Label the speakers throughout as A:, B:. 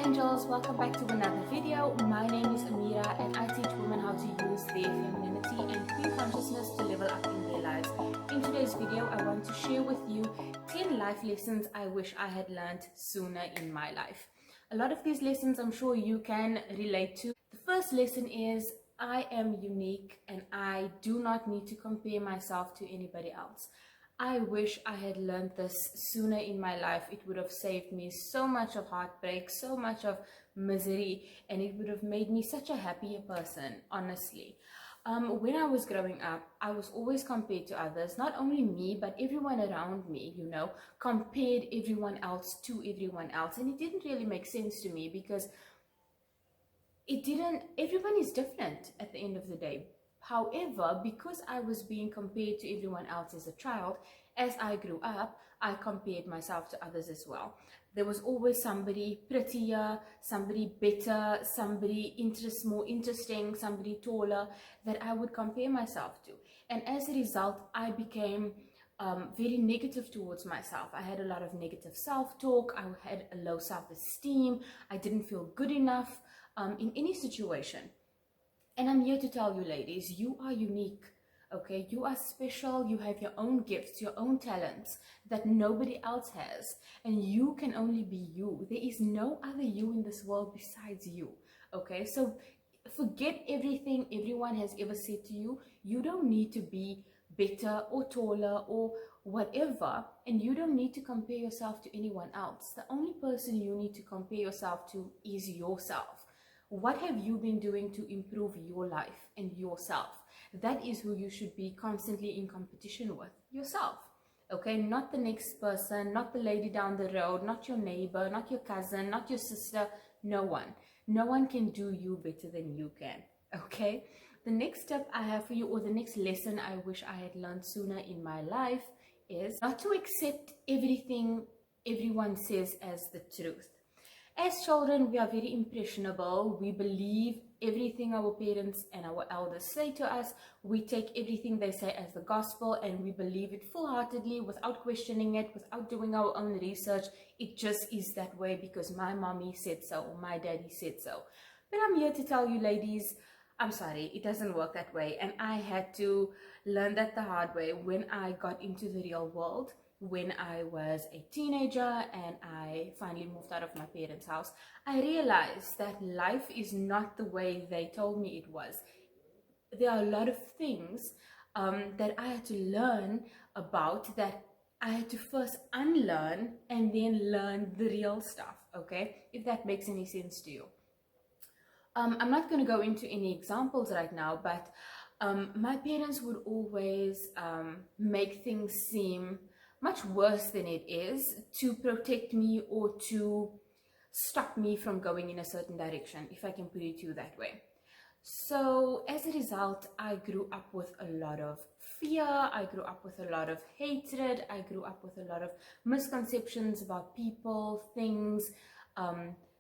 A: angels, welcome back to another video. My name is Ameera and I teach women how to use their femininity and queen consciousness to level up in their lives. In today's video, I want to share with you 10 life lessons I wish I had learned sooner in my life. A lot of these lessons I'm sure you can relate to. The first lesson is I am unique and I do not need to compare myself to anybody else. I wish I had learned this sooner in my life. It would have saved me so much of heartbreak, so much of misery, and it would have made me such a happier person, honestly. When I was growing up, I was always compared to others, not only me, but everyone around me, compared everyone else to everyone else. And it didn't really make sense to me because everyone is different at the end of the day. However, because I was being compared to everyone else as a child, as I grew up, I compared myself to others as well. There was always somebody prettier, somebody better, somebody more interesting, somebody taller that I would compare myself to. And as a result, I became very negative towards myself. I had a lot of negative self-talk. I had a low self-esteem. I didn't feel good enough in any situation. And I'm here to tell you, ladies, you are unique, okay? You are special. You have your own gifts, your own talents that nobody else has. And you can only be you. There is no other you in this world besides you, okay? So forget everything everyone has ever said to you. You don't need to be better or taller or whatever. And you don't need to compare yourself to anyone else. The only person you need to compare yourself to is yourself. What have you been doing to improve your life and yourself? That is who you should be constantly in competition with, yourself. Okay, not the next person, not the lady down the road, not your neighbor, not your cousin, not your sister, no one. No one can do you better than you can, okay? The next step I have for you, or the next lesson I wish I had learned sooner in my life, is not to accept everything everyone says as the truth. As children, we are very impressionable. We believe everything our parents and our elders say to us. We take everything they say as the gospel and we believe it full-heartedly without questioning it, without doing our own research. It just is that way because my mommy said so or my daddy said so. But I'm here to tell you, ladies, I'm sorry, it doesn't work that way. And I had to learn that the hard way when I got into the real world. When I was a teenager and I finally moved out of my parents' house, I realized that life is not the way they told me it was. There are a lot of things that I had to learn about that I had to first unlearn and then learn the real stuff, okay? If that makes any sense to you. I'm not going to go into any examples right now, but my parents would always make things seem much worse than it is to protect me or to stop me from going in a certain direction, if I can put it to you that way. So as a result, I grew up with a lot of fear, I grew up with a lot of hatred, I grew up with a lot of misconceptions about people, things,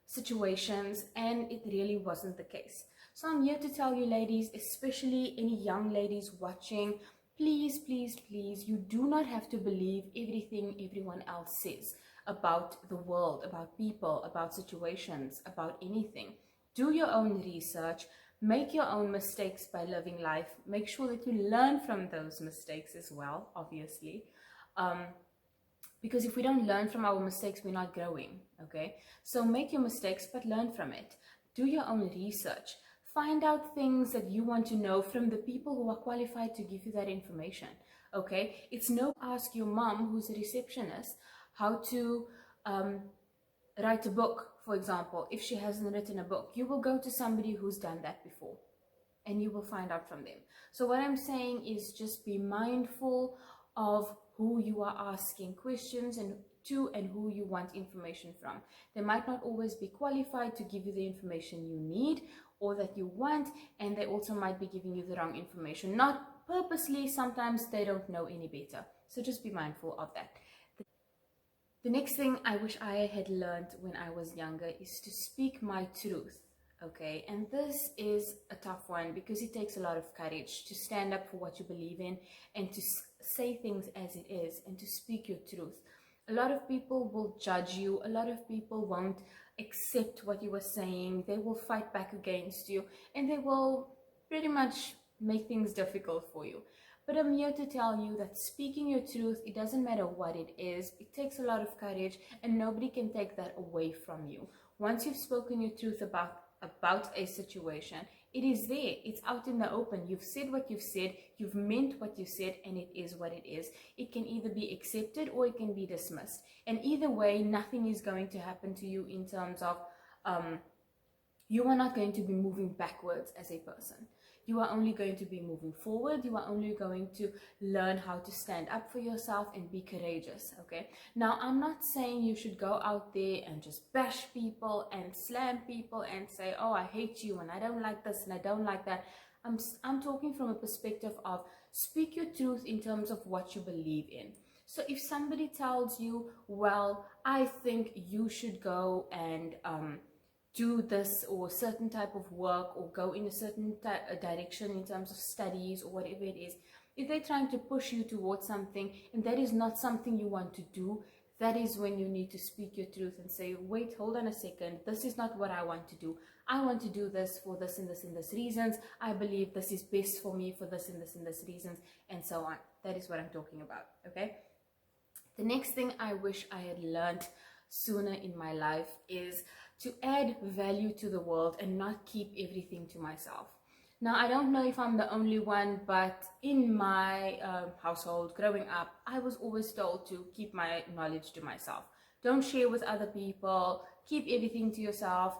A: situations, and it really wasn't the case. So I'm here to tell you, ladies, especially any young ladies watching, please, please, please, you do not have to believe everything everyone else says about the world, about people, about situations, about anything. Do your own research, make your own mistakes by living life, make sure that you learn from those mistakes as well, obviously. Because if we don't learn from our mistakes, we're not growing, okay? So make your mistakes, but learn from it. Do your own research. Find out things that you want to know from the people who are qualified to give you that information, okay? It's no ask your mom, who's a receptionist, how to write a book, for example. If she hasn't written a book, you will go to somebody who's done that before and you will find out from them. So what I'm saying is just be mindful of who you are asking questions and who you want information from. They might not always be qualified to give you the information you need or that you want, and they also might be giving you the wrong information. Not purposely, sometimes they don't know any better. So just be mindful of that. The next thing I wish I had learned when I was younger is to speak my truth, okay? And this is a tough one because it takes a lot of courage to stand up for what you believe in and to say things as it is and to speak your truth. A lot of people will judge you. A lot of people won't accept what you are saying. They will fight back against you, and they will pretty much make things difficult for you. But I'm here to tell you that speaking your truth, it doesn't matter what it is. It takes a lot of courage, and nobody can take that away from you. Once you've spoken your truth about a situation, it is there. It's out in the open. You've said what you've said. You've meant what you said, and it is what it is. It can either be accepted or it can be dismissed. And either way, nothing is going to happen to you in terms of you are not going to be moving backwards as a person. You are only going to be moving forward. You are only going to learn how to stand up for yourself and be courageous, okay? Now, I'm not saying you should go out there and just bash people and slam people and say, oh, I hate you and I don't like this and I don't like that. I'm talking from a perspective of speak your truth in terms of what you believe in. So if somebody tells you, well, I think you should go and do this or certain type of work or go in a certain direction in terms of studies or whatever it is, if they're trying to push you towards something and that is not something you want to do, that is when you need to speak your truth and say, wait, hold on a second, this is not what I want to do. I want to do this for this and this and this reasons. I believe this is best for me for this and this and this reasons, and so on. That is what I'm talking about, okay? The next thing I wish I had learned sooner in my life is to add value to the world and not keep everything to myself. Now, I don't know if I'm the only one, but in my household growing up, I was always told to keep my knowledge to myself. Don't share with other people, keep everything to yourself.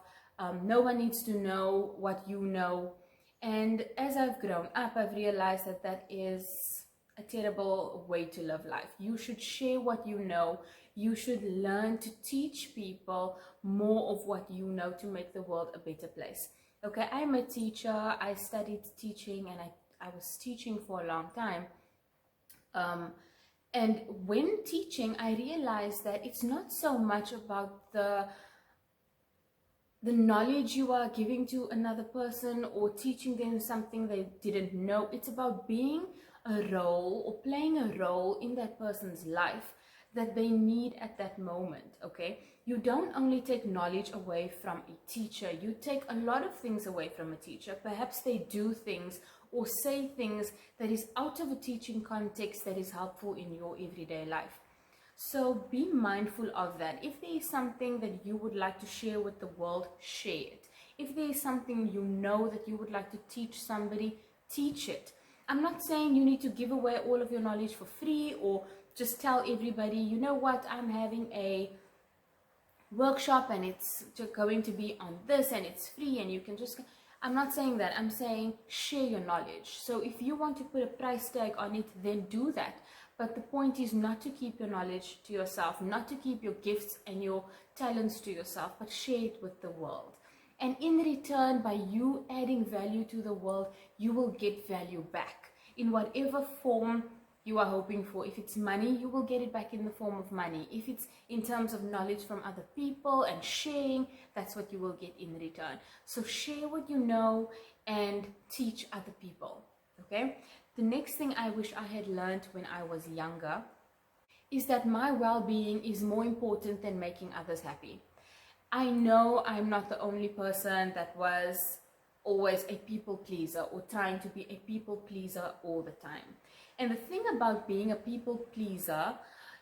A: No one needs to know what you know. And as I've grown up, I've realized that that is a terrible way to live life. You should share what you know. You should learn to teach people more of what you know to make the world a better place. Okay, I'm a teacher. I studied teaching and I was teaching for a long time. And when teaching, I realized that it's not so much about the knowledge you are giving to another person or teaching them something they didn't know. It's about being a role or playing a role in that person's life that they need at that moment, okay? You don't only take knowledge away from a teacher, you take a lot of things away from a teacher. Perhaps they do things or say things that is out of a teaching context that is helpful in your everyday life. So be mindful of that. If there is something that you would like to share with the world, share it. If there is something you know that you would like to teach somebody, teach it. I'm not saying you need to give away all of your knowledge for free or just tell everybody, you know what, I'm having a workshop and it's going to be on this and it's free and you can just... I'm not saying that. I'm saying share your knowledge. So if you want to put a price tag on it, then do that. But the point is not to keep your knowledge to yourself, not to keep your gifts and your talents to yourself, but share it with the world. And in return, by you adding value to the world, you will get value back in whatever form you are hoping for. If it's money, you will get it back in the form of money. If it's in terms of knowledge from other people and sharing, that's what you will get in return. So share what you know and teach other people, okay? The next thing I wish I had learned when I was younger is that my well-being is more important than making others happy. I know I'm not the only person that was always a people pleaser or trying to be a people pleaser all the time. And the thing about being a people pleaser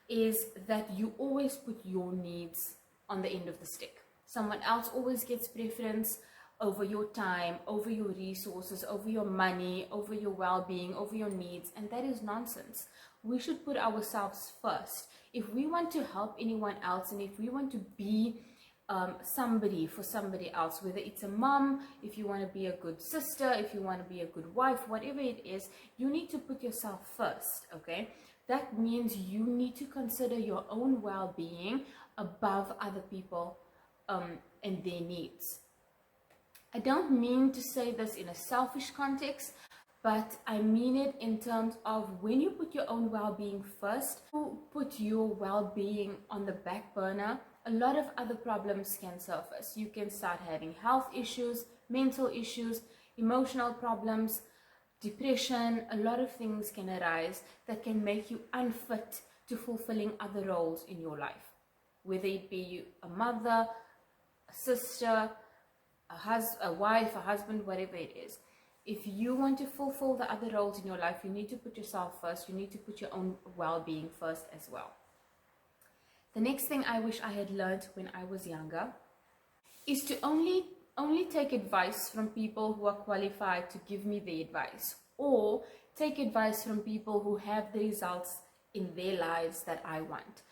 A: is that you always put your needs on the end of the stick. Someone else always gets preference over your time, over your resources, over your money, over your well-being, over your needs, and that is nonsense. We should put ourselves first. If we want to help anyone else and if we want to be somebody for somebody else, whether it's a mom, if you want to be a good sister, if you want to be a good wife, whatever it is, you need to put yourself first, okay? That means you need to consider your own well-being above other people and their needs. I don't mean to say this in a selfish context, but I mean it in terms of when you put your own well-being first, you put your well-being on the back burner, a lot of other problems can surface. You can start having health issues, mental issues, emotional problems, depression. A lot of things can arise that can make you unfit to fulfilling other roles in your life, whether it be a mother, a sister, a wife, a husband, whatever it is. If you want to fulfill the other roles in your life, you need to put yourself first. You need to put your own well-being first as well. The next thing I wish I had learned when I was younger is to only take advice from people who are qualified to give me the advice, or take advice from people who have the results in their lives that I want.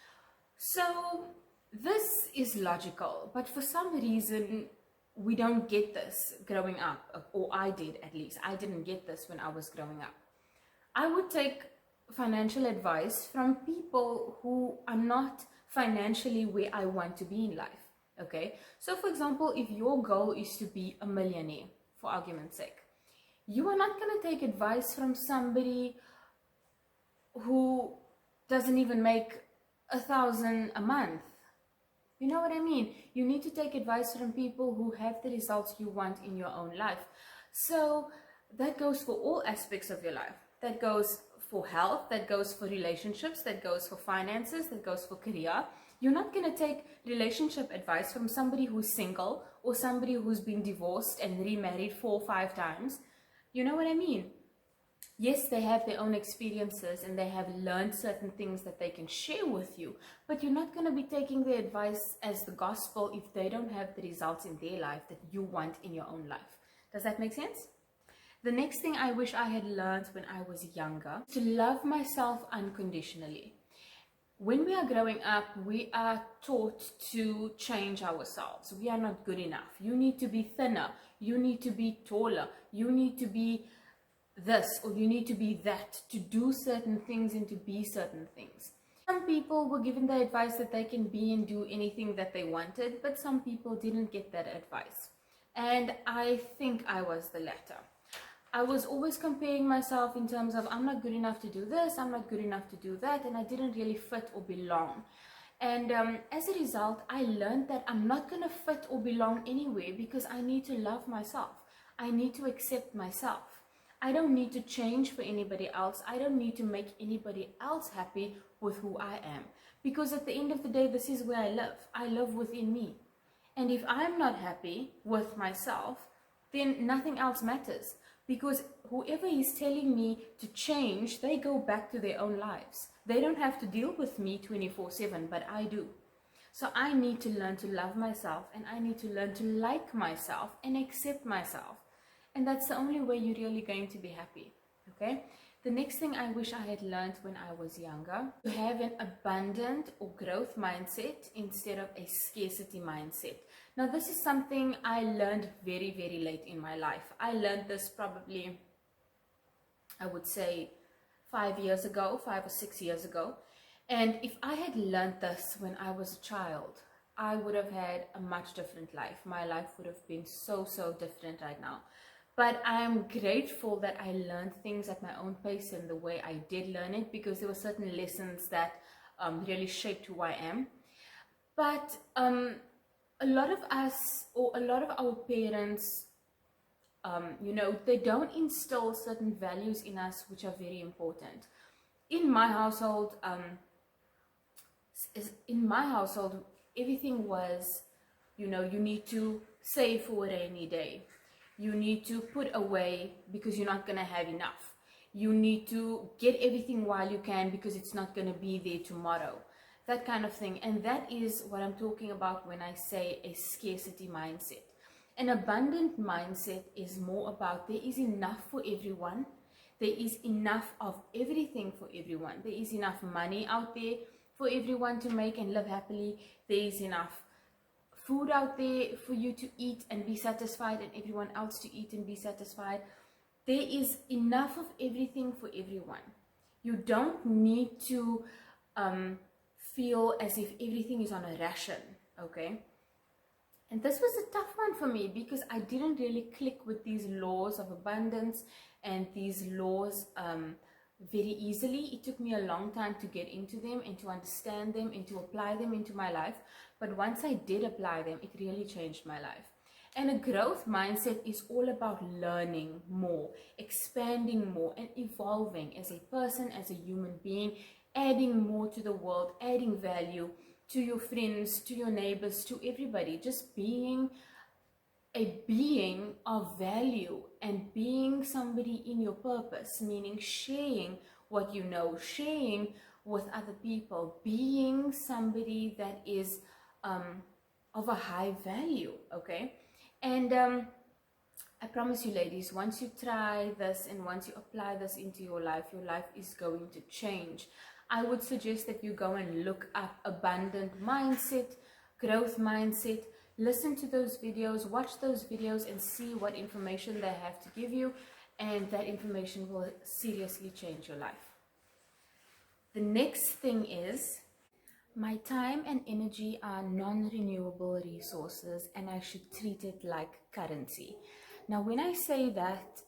A: So this is logical, but for some reason we don't get this growing up, or I did at least. I didn't get this when I was growing up. I would take financial advice from people who are not financially where I want to be in life. Okay, so for example, if your goal is to be a millionaire, for argument's sake, you are not going to take advice from somebody who doesn't even make 1,000 a month. You know what I mean? You need to take advice from people who have the results you want in your own life. So that goes for all aspects of your life. That goes for health, that goes for relationships, that goes for finances, that goes for career. You're not going to take relationship advice from somebody who's single or somebody who's been divorced and remarried 4 or 5 times. You know what I mean? Yes, they have their own experiences and they have learned certain things that they can share with you, but you're not going to be taking their advice as the gospel if they don't have the results in their life that you want in your own life. Does that make sense? The next thing I wish I had learned when I was younger is to love myself unconditionally. When we are growing up, we are taught to change ourselves. We are not good enough. You need to be thinner. You need to be taller. You need to be this, or you need to be that, to do certain things and to be certain things. Some people were given the advice that they can be and do anything that they wanted, but some people didn't get that advice. And I think I was the latter. I was always comparing myself in terms of, I'm not good enough to do this, I'm not good enough to do that, and I didn't really fit or belong. And as a result, I learned that I'm not going to fit or belong anywhere, because I need to love myself. I need to accept myself. I don't need to change for anybody else. I don't need to make anybody else happy with who I am. Because at the end of the day, this is where I live. I live within me. And if I'm not happy with myself, then nothing else matters. Because whoever is telling me to change, they go back to their own lives. They don't have to deal with me 24/7, but I do. So I need to learn to love myself, and I need to learn to like myself and accept myself. And that's the only way you're really going to be happy. Okay? The next thing I wish I had learned when I was younger, to have an abundant or growth mindset instead of a scarcity mindset. Now, this is something I learned very, very late in my life. I learned this probably, I would say, 5 years ago, 5 or 6 years ago. And if I had learned this when I was a child, I would have had a much different life. My life would have been so, so different right now. But I'm grateful that I learned things at my own pace and the way I did learn it, because there were certain lessons that really shaped who I am. But a lot of us, or a lot of our parents, they don't instill certain values in us which are very important. In my household, everything was, you need to save for a rainy day. You need to put away because you're not going to have enough. You need to get everything while you can because it's not going to be there tomorrow. That kind of thing. And that is what I'm talking about when I say a scarcity mindset. An abundant mindset is more about there is enough for everyone. There is enough of everything for everyone. There is enough money out there for everyone to make and live happily. There is enough food out there for you to eat and be satisfied, and everyone else to eat and be satisfied. There is enough of everything for everyone. You don't need to feel as if everything is on a ration, okay? And this was a tough one for me because I didn't really click with these laws of abundance and these laws very easily. It took me a long time to get into them and to understand them and to apply them into my life. But once I did apply them, it really changed my life. And a growth mindset is all about learning more, expanding more, and evolving as a person, as a human being, adding more to the world, adding value to your friends, to your neighbors, to everybody, just being a being of value and being somebody in your purpose, meaning sharing what you know, sharing with other people, being somebody that is of a high value, okay? And I promise you, ladies, once you try this and once you apply this into your life is going to change. I would suggest that you go and look up abundant mindset, growth mindset, listen to those videos, watch those videos and see what information they have to give you, and that information will seriously change your life. The next thing is, my time and energy are non-renewable resources and I should treat it like currency. Now, when I say that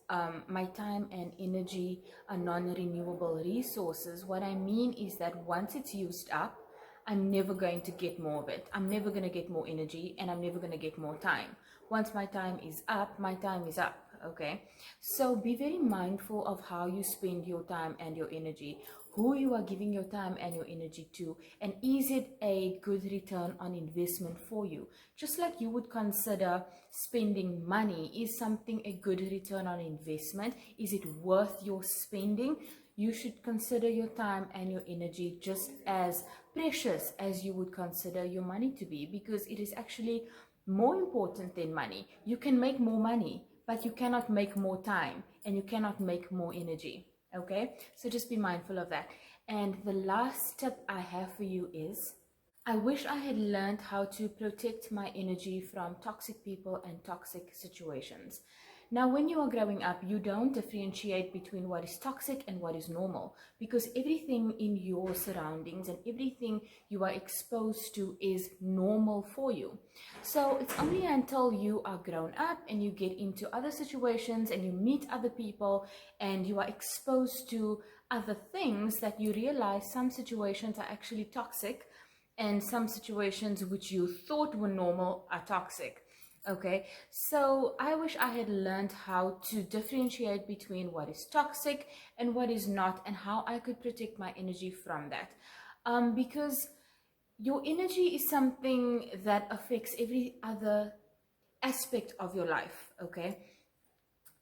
A: my time and energy are non-renewable resources, what I mean is that once it's used up, I'm never going to get more of it. I'm never going to get more energy and I'm never going to get more time. Once my time is up, my time is up. Okay, so be very mindful of how you spend your time and your energy, who you are giving your time and your energy to, and is it a good return on investment for you? Just like you would consider spending money, is something a good return on investment? Is it worth your spending? You should consider your time and your energy just as precious as you would consider your money to be, because it is actually more important than money. You can make more money, but you cannot make more time and you cannot make more energy. Okay, so just be mindful of that. And the last tip I have for you is, I wish I had learned how to protect my energy from toxic people and toxic situations. Now, when you are growing up, you don't differentiate between what is toxic and what is normal, because everything in your surroundings and everything you are exposed to is normal for you. So it's only until you are grown up and you get into other situations and you meet other people and you are exposed to other things that you realize some situations are actually toxic and some situations which you thought were normal are toxic. Okay, so I wish I had learned how to differentiate between what is toxic and what is not, and how I could protect my energy from that. Because your energy is something that affects every other aspect of your life, okay?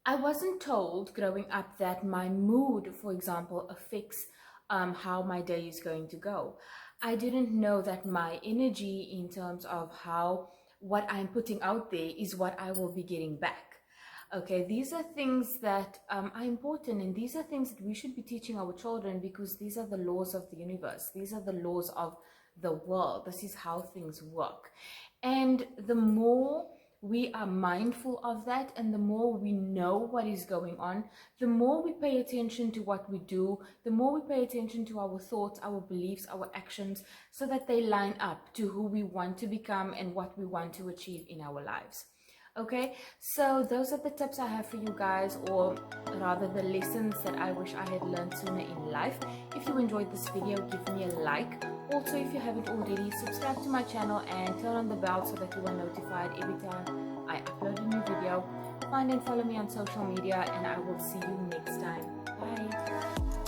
A: I wasn't told growing up that my mood, for example, affects how my day is going to go. I didn't know that my energy, in terms of how what I'm putting out there, is what I will be getting back. Okay, these are things that are important, and these are things that we should be teaching our children, because these are the laws of the universe. These are the laws of the world. This is how things work. And the more we are mindful of that and the more we know what is going on, the more we pay attention to what we do, the more we pay attention to our thoughts, our beliefs, our actions, so that they line up to who we want to become and what we want to achieve in our lives. Okay, so those are the tips I have for you guys, or rather the lessons that I wish I had learned sooner in life. If you enjoyed this video, give me a like. Also, if you haven't already, subscribe to my channel and turn on the bell so that you are notified every time I upload a new video. Find and follow me on social media, and I will see you next time. Bye.